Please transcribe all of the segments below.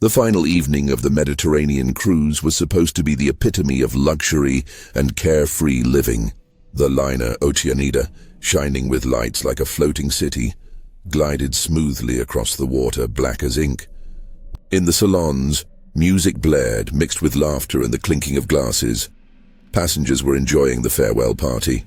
The final evening of the Mediterranean cruise was supposed to be the epitome of luxury and carefree living. The liner Oceanida, shining with lights like a floating city, glided smoothly across the water, black as ink. In the salons, music blared, mixed with laughter and the clinking of glasses. Passengers were enjoying the farewell party.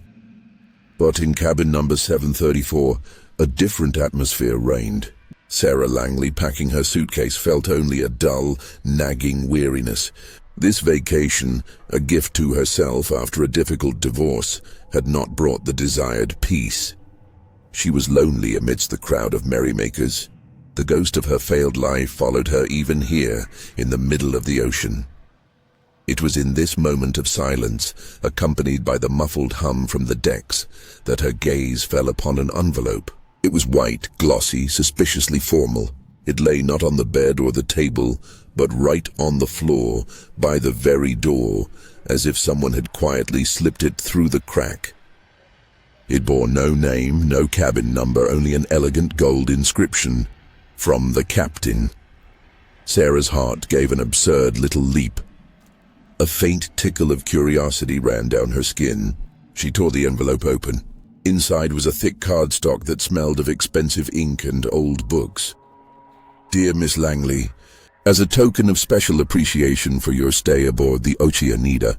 But in cabin number 734, a different atmosphere reigned. Sarah Langley, packing her suitcase, felt only a dull, nagging weariness. This vacation, a gift to herself after a difficult divorce, had not brought the desired peace. She was lonely amidst the crowd of merrymakers. The ghost of her failed life followed her even here, in the middle of the ocean. It was in this moment of silence, accompanied by the muffled hum from the decks, that her gaze fell upon an envelope. It was white, glossy, suspiciously formal. It lay not on the bed or the table, but right on the floor, by the very door, as if someone had quietly slipped it through the crack. It bore no name, no cabin number, only an elegant gold inscription, "From the Captain." Sarah's heart gave an absurd little leap. A faint tickle of curiosity ran down her skin. She tore the envelope open. Inside was a thick cardstock that smelled of expensive ink and old books. "Dear Miss Langley, as a token of special appreciation for your stay aboard the Oceanida,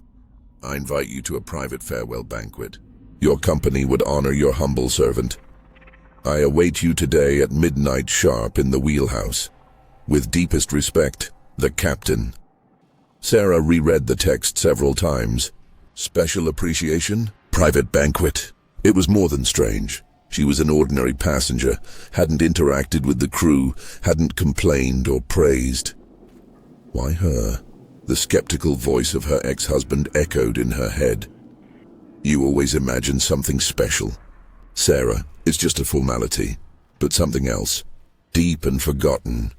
I invite you to a private farewell banquet. Your company would honor your humble servant. I await you today at midnight sharp in the wheelhouse. With deepest respect, the Captain." Sarah reread the text several times. Special appreciation? Private banquet? It was more than strange. She was an ordinary passenger, hadn't interacted with the crew, hadn't complained or praised. Why her? The skeptical voice of her ex-husband echoed in her head. "You always imagine something special. Sarah, it's just a formality, but something else, deep and forgotten.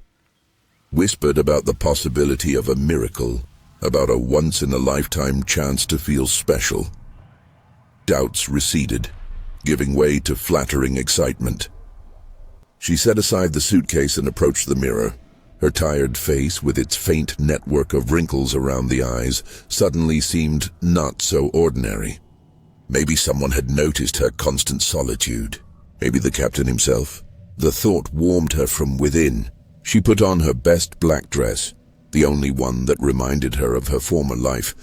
Whispered about the possibility of a miracle, about a once-in-a-lifetime chance to feel special." Doubts receded, giving way to flattering excitement. She set aside the suitcase and approached the mirror. Her tired face, with its faint network of wrinkles around the eyes, suddenly seemed not so ordinary. Maybe someone had noticed her constant solitude. Maybe the captain himself. The thought warmed her from within. She put on her best black dress, the only one that reminded her of her former life,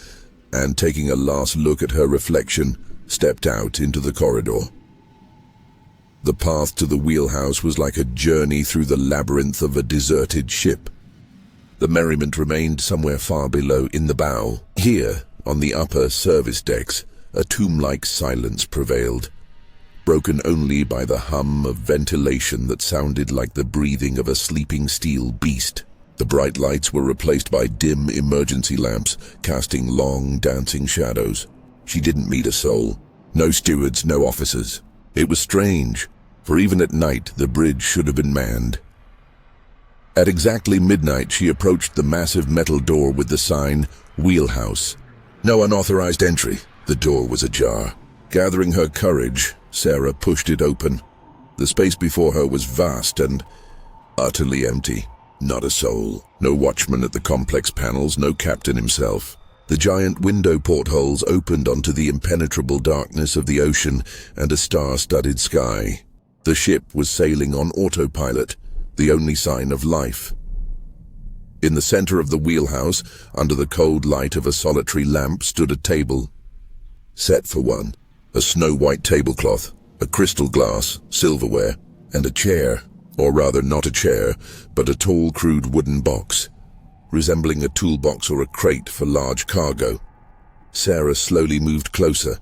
and taking a last look at her reflection, stepped out into the corridor. The path to the wheelhouse was like a journey through the labyrinth of a deserted ship. The merriment remained somewhere far below in the bow. Here, on the upper service decks, a tomb-like silence prevailed, broken only by the hum of ventilation that sounded like the breathing of a sleeping steel beast. The bright lights were replaced by dim emergency lamps, casting long, dancing shadows. She didn't meet a soul. No stewards, no officers. It was strange, for even at night the bridge should have been manned. At exactly midnight she approached the massive metal door with the sign, "Wheelhouse." No unauthorized entry. The door was ajar. Gathering her courage, Sarah pushed it open. The space before her was vast and utterly empty. Not a soul. No watchman at the complex panels, no captain himself. The giant window portholes opened onto the impenetrable darkness of the ocean and a star-studded sky. The ship was sailing on autopilot, the only sign of life. In the center of the wheelhouse, under the cold light of a solitary lamp, stood a table. Set for one, a snow-white tablecloth, a crystal glass, silverware, and a chair, or rather not a chair, but a tall, crude wooden box, resembling a toolbox or a crate for large cargo. Sarah slowly moved closer,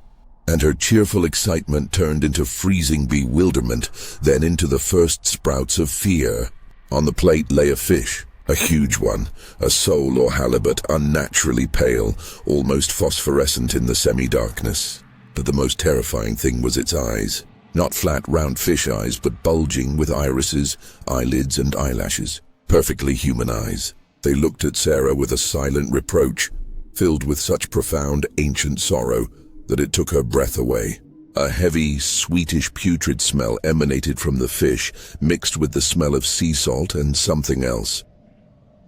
and her cheerful excitement turned into freezing bewilderment, then into the first sprouts of fear. On the plate lay a fish, a huge one, a sole or halibut, unnaturally pale, almost phosphorescent in the semi-darkness. But the most terrifying thing was its eyes. Not flat, round fish eyes, but bulging with irises, eyelids, and eyelashes. Perfectly human eyes. They looked at Sarah with a silent reproach, filled with such profound, ancient sorrow that it took her breath away. A heavy, sweetish, putrid smell emanated from the fish, mixed with the smell of sea salt and something else.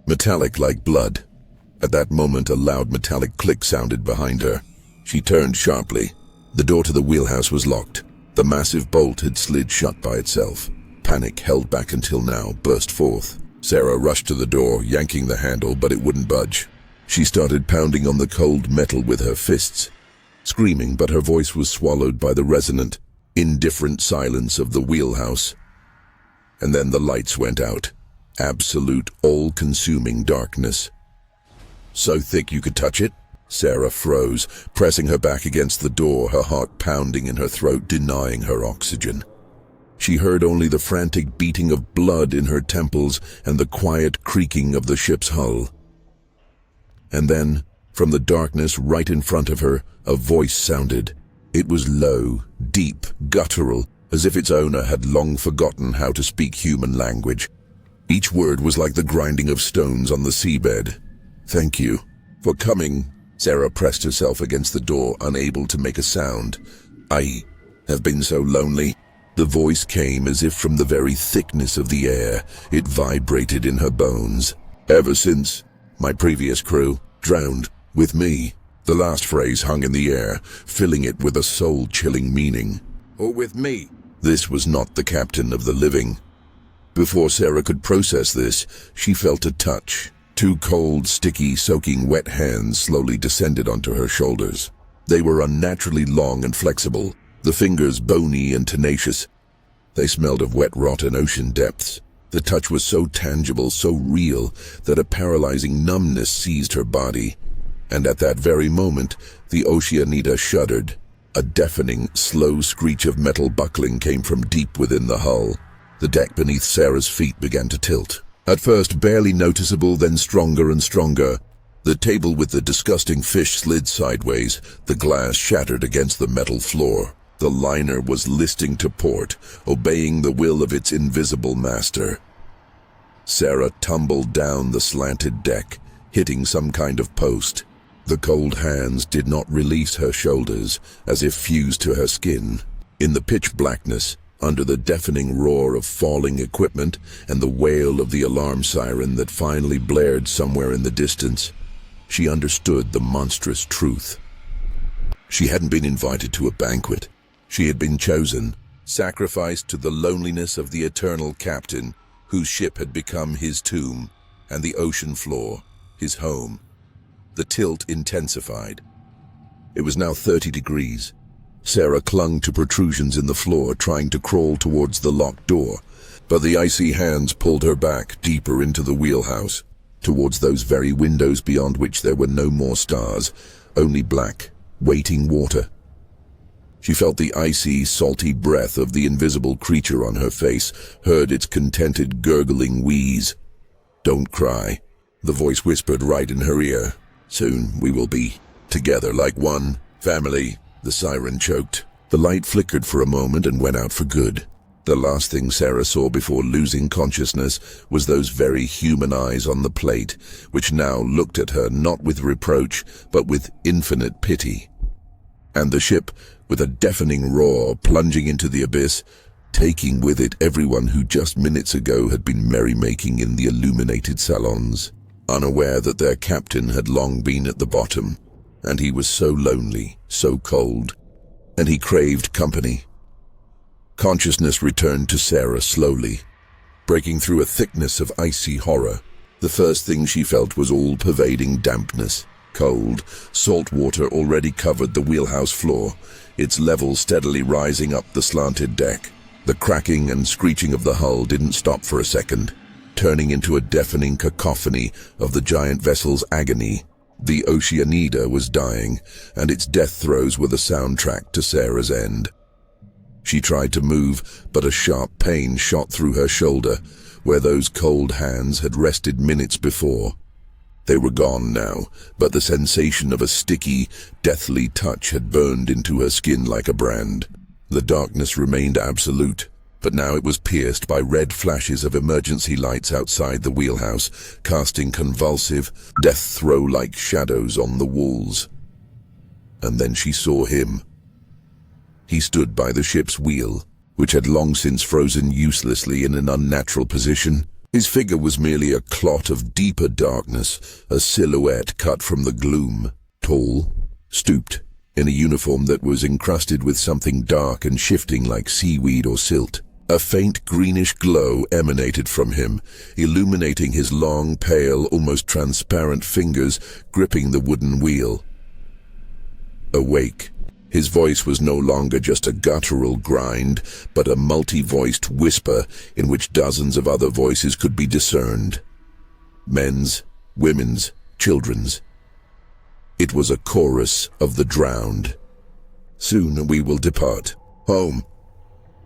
metallic like blood. At that moment, a loud metallic click sounded behind her. She turned sharply. The door to the wheelhouse was locked. The massive bolt had slid shut by itself. Panic, held back until now, burst forth. Sarah rushed to the door, yanking the handle, but it wouldn't budge. She started pounding on the cold metal with her fists, screaming, but her voice was swallowed by the resonant, indifferent silence of the wheelhouse. And then the lights went out. Absolute, all-consuming darkness. So thick you could touch it? Sarah froze, pressing her back against the door, her heart pounding in her throat, denying her oxygen. She heard only the frantic beating of blood in her temples and the quiet creaking of the ship's hull. And then, from the darkness right in front of her, a voice sounded. It was low, deep, guttural, as if its owner had long forgotten how to speak human language. Each word was like the grinding of stones on the seabed. "Thank you for coming." Sarah pressed herself against the door, unable to make a sound. "I have been so lonely." The voice came as if from the very thickness of the air. It vibrated in her bones. "Ever since my previous crew drowned with me." The last phrase hung in the air, filling it with a soul-chilling meaning. "Or with me." This was not the captain of the living. Before Sarah could process this, she felt a touch. Two cold, sticky, soaking wet hands slowly descended onto her shoulders. They were unnaturally long and flexible, the fingers bony and tenacious. They smelled of wet rot and ocean depths. The touch was so tangible, so real, that a paralyzing numbness seized her body. And at that very moment, the Oceanida shuddered. A deafening, slow screech of metal buckling came from deep within the hull. The deck beneath Sarah's feet began to tilt. At first barely noticeable, then stronger and stronger. The table with the disgusting fish slid sideways. The glass shattered against the metal floor. The liner was listing to port, obeying the will of its invisible master. Sarah tumbled down the slanted deck, hitting some kind of post. The cold hands did not release her shoulders, as if fused to her skin. In the pitch blackness, under the deafening roar of falling equipment and the wail of the alarm siren that finally blared somewhere in the distance, she understood the monstrous truth. She hadn't been invited to a banquet. She had been chosen, sacrificed to the loneliness of the eternal captain, whose ship had become his tomb, and the ocean floor, his home. The tilt intensified. It was now 30 degrees. Sarah clung to protrusions in the floor, trying to crawl towards the locked door, but the icy hands pulled her back deeper into the wheelhouse, towards those very windows beyond which there were no more stars, only black, waiting water. She felt the icy, salty breath of the invisible creature on her face, heard its contented, gurgling wheeze. "Don't cry," the voice whispered right in her ear. "Soon we will be together like one family." The siren choked. The light flickered for a moment and went out for good. The last thing Sarah saw before losing consciousness was those very human eyes on the plate, which now looked at her not with reproach, but with infinite pity. And the ship, with a deafening roar, plunging into the abyss, taking with it everyone who just minutes ago had been merrymaking in the illuminated salons, unaware that their captain had long been at the bottom. And he was so lonely, so cold, and he craved company. Consciousness returned to Sarah slowly, breaking through a thickness of icy horror. The first thing she felt was all-pervading dampness. Cold, salt water already covered the wheelhouse floor, its level steadily rising up the slanted deck. The cracking and screeching of the hull didn't stop for a second, turning into a deafening cacophony of the giant vessel's agony. The Oceanida was dying, and its death throes were the soundtrack to Sarah's end. She tried to move, but a sharp pain shot through her shoulder, where those cold hands had rested minutes before. They were gone now, but the sensation of a sticky, deathly touch had burned into her skin like a brand. The darkness remained absolute, but now it was pierced by red flashes of emergency lights outside the wheelhouse, casting convulsive, death-throw-like shadows on the walls. And then she saw him. He stood by the ship's wheel, which had long since frozen uselessly in an unnatural position. His figure was merely a clot of deeper darkness, a silhouette cut from the gloom. Tall, stooped, in a uniform that was encrusted with something dark and shifting like seaweed or silt. A faint greenish glow emanated from him, illuminating his long, pale, almost transparent fingers gripping the wooden wheel. Awake. His voice was no longer just a guttural grind, but a multi-voiced whisper in which dozens of other voices could be discerned. Men's, women's, children's. It was a chorus of the drowned. Soon we will depart. Home.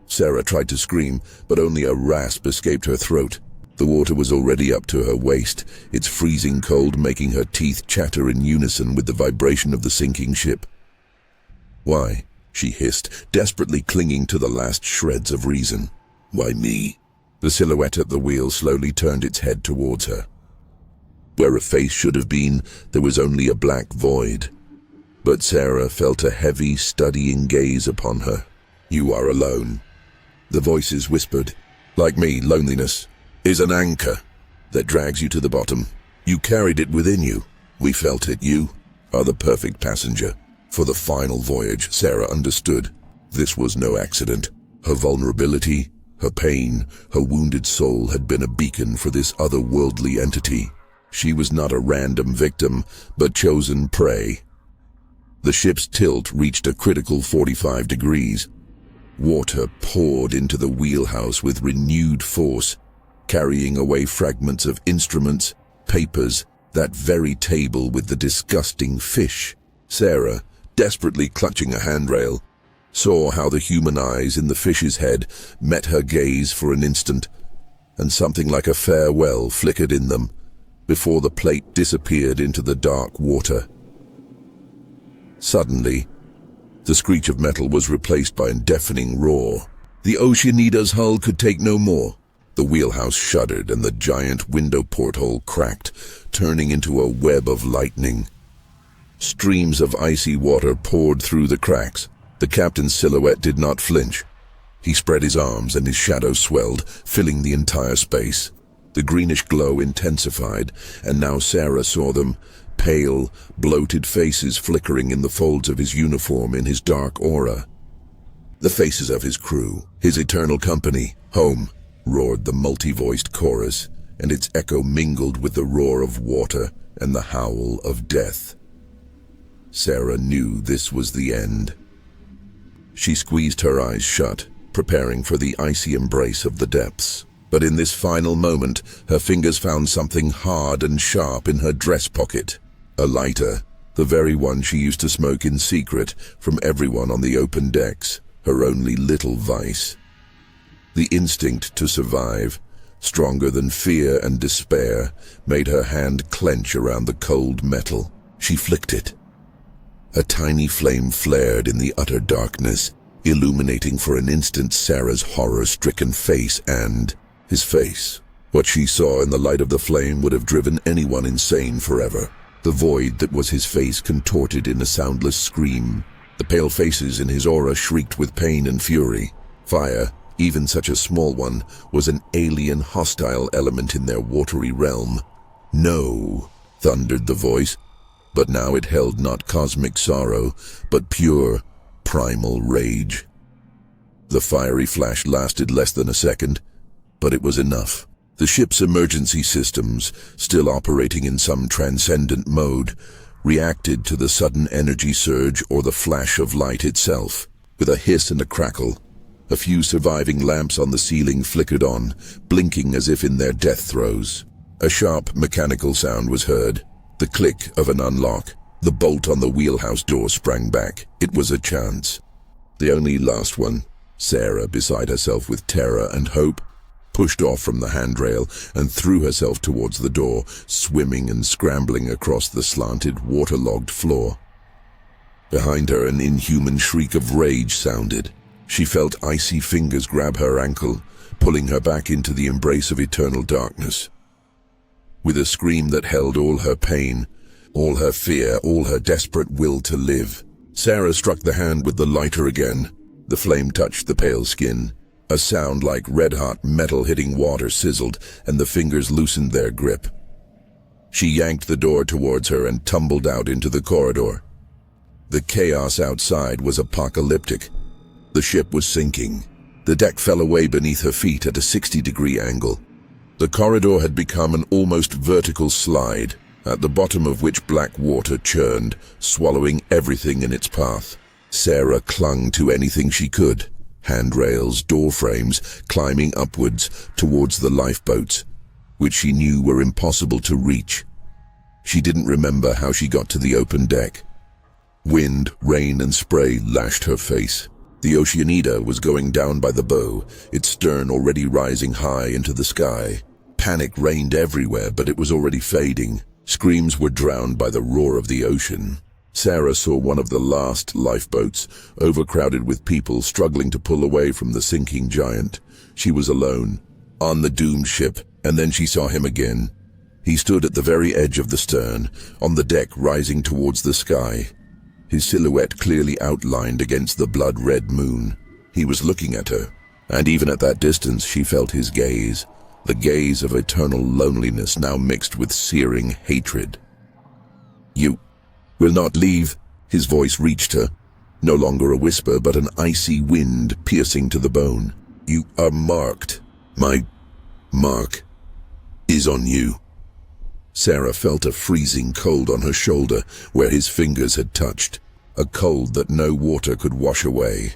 Sarah tried to scream, but only a rasp escaped her throat. The water was already up to her waist, its freezing cold making her teeth chatter in unison with the vibration of the sinking ship. Why? She hissed, desperately clinging to the last shreds of reason. Why me? The silhouette at the wheel slowly turned its head towards her. Where a face should have been, there was only a black void. But Sarah felt a heavy, studying gaze upon her. You are alone. The voices whispered. Like me, loneliness is an anchor that drags you to the bottom. You carried it within you. We felt it. You are the perfect passenger. For the final voyage, Sarah understood. This was no accident. Her vulnerability, her pain, her wounded soul had been a beacon for this otherworldly entity. She was not a random victim, but chosen prey. The ship's tilt reached a critical 45 degrees. Water poured into the wheelhouse with renewed force, carrying away fragments of instruments, papers, that very table with the disgusting fish. Sarah, desperately clutching a handrail, saw how the human eyes in the fish's head met her gaze for an instant, and something like a farewell flickered in them, before the plate disappeared into the dark water. Suddenly, the screech of metal was replaced by a deafening roar. The Oceanida's hull could take no more. The wheelhouse shuddered and the giant window porthole cracked, turning into a web of lightning. Streams of icy water poured through the cracks. The captain's silhouette did not flinch. He spread his arms and his shadow swelled, filling the entire space. The greenish glow intensified, and now Sarah saw them, pale, bloated faces flickering in the folds of his uniform in his dark aura. The faces of his crew, his eternal company. Home, roared the multi-voiced chorus, and its echo mingled with the roar of water and the howl of death. Sarah knew this was the end. She squeezed her eyes shut, preparing for the icy embrace of the depths. But in this final moment, her fingers found something hard and sharp in her dress pocket. A lighter, the very one she used to smoke in secret from everyone on the open decks, her only little vice. The instinct to survive, stronger than fear and despair, made her hand clench around the cold metal. She flicked it. A tiny flame flared in the utter darkness, illuminating for an instant Sarah's horror-stricken face and his face. What she saw in the light of the flame would have driven anyone insane forever. The void that was his face contorted in a soundless scream. The pale faces in his aura shrieked with pain and fury. Fire, even such a small one, was an alien, hostile element in their watery realm. No, thundered the voice, but now it held not cosmic sorrow, but pure, primal rage. The fiery flash lasted less than a second, but it was enough. The ship's emergency systems, still operating in some transcendent mode, reacted to the sudden energy surge or the flash of light itself. With a hiss and a crackle, a few surviving lamps on the ceiling flickered on, blinking as if in their death throes. A sharp mechanical sound was heard, the click of an unlock. The bolt on the wheelhouse door sprang back. It was a chance. The only last one. Sarah, beside herself with terror and hope, pushed off from the handrail and threw herself towards the door, swimming and scrambling across the slanted, waterlogged floor. Behind her, an inhuman shriek of rage sounded. She felt icy fingers grab her ankle, pulling her back into the embrace of eternal darkness. With a scream that held all her pain, all her fear, all her desperate will to live, Sarah struck the hand with the lighter again. The flame touched the pale skin, A sound like red-hot metal hitting water sizzled, and the fingers loosened their grip. She yanked the door towards her and tumbled out into the corridor. The chaos outside was apocalyptic. The ship was sinking. The deck fell away beneath her feet at a 60-degree angle. The corridor had become an almost vertical slide, at the bottom of which black water churned, swallowing everything in its path. Sarah clung to anything she could, handrails, door frames, climbing upwards towards the lifeboats, which she knew were impossible to reach. She didn't remember how she got to the open deck. Wind, rain, and spray lashed her face. The Oceanida was going down by the bow, its stern already rising high into the sky. Panic reigned everywhere, but it was already fading. Screams were drowned by the roar of the ocean. Sarah saw one of the last lifeboats, overcrowded with people struggling to pull away from the sinking giant. She was alone, on the doomed ship, and then she saw him again. He stood at the very edge of the stern, on the deck rising towards the sky, his silhouette clearly outlined against the blood-red moon. He was looking at her, and even at that distance she felt his gaze, the gaze of eternal loneliness now mixed with searing hatred. "You will not leave?" His voice reached her, no longer a whisper but an icy wind piercing to the bone. "You are marked. My mark is on you." Sarah felt a freezing cold on her shoulder where his fingers had touched, a cold that no water could wash away.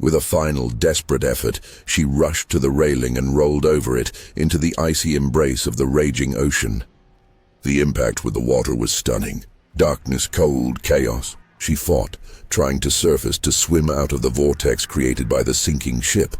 With a final desperate effort, she rushed to the railing and rolled over it into the icy embrace of the raging ocean. The impact with the water was stunning. Darkness, cold, chaos. She fought, trying to surface to swim out of the vortex created by the sinking ship.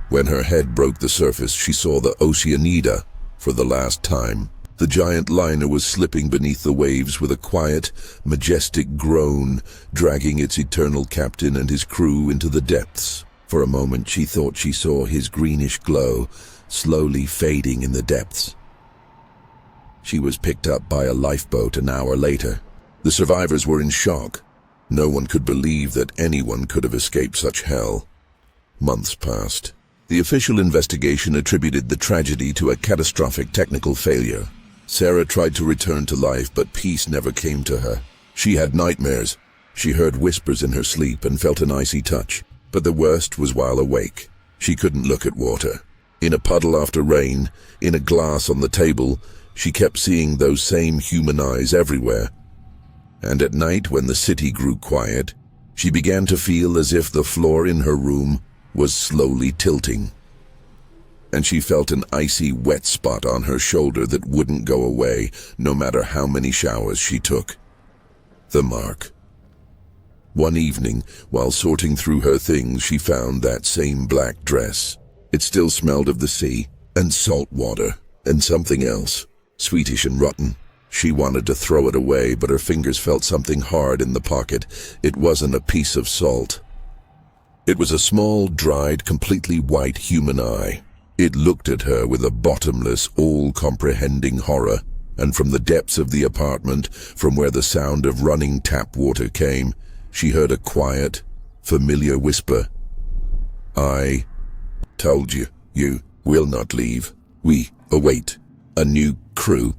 When her head broke the surface, she saw the Oceanida for the last time. The giant liner was slipping beneath the waves with a quiet, majestic groan, dragging its eternal captain and his crew into the depths. For a moment she thought she saw his greenish glow, slowly fading in the depths. She was picked up by a lifeboat an hour later. The survivors were in shock. No one could believe that anyone could have escaped such hell. Months passed. The official investigation attributed the tragedy to a catastrophic technical failure. Sarah tried to return to life, but peace never came to her. She had nightmares. She heard whispers in her sleep and felt an icy touch. But the worst was while awake. She couldn't look at water. In a puddle after rain, in a glass on the table, she kept seeing those same human eyes everywhere. And at night, when the city grew quiet, she began to feel as if the floor in her room was slowly tilting. And she felt an icy wet spot on her shoulder that wouldn't go away, no matter how many showers she took. The mark. One evening, while sorting through her things, she found that same black dress. It still smelled of the sea, and salt water, and something else, sweetish and rotten. She wanted to throw it away, but her fingers felt something hard in the pocket. It wasn't a piece of salt. It was a small, dried, completely white human eye. It looked at her with a bottomless, all-comprehending horror, and from the depths of the apartment, from where the sound of running tap water came, she heard a quiet, familiar whisper. "I told you, you will not leave. We await a new crew."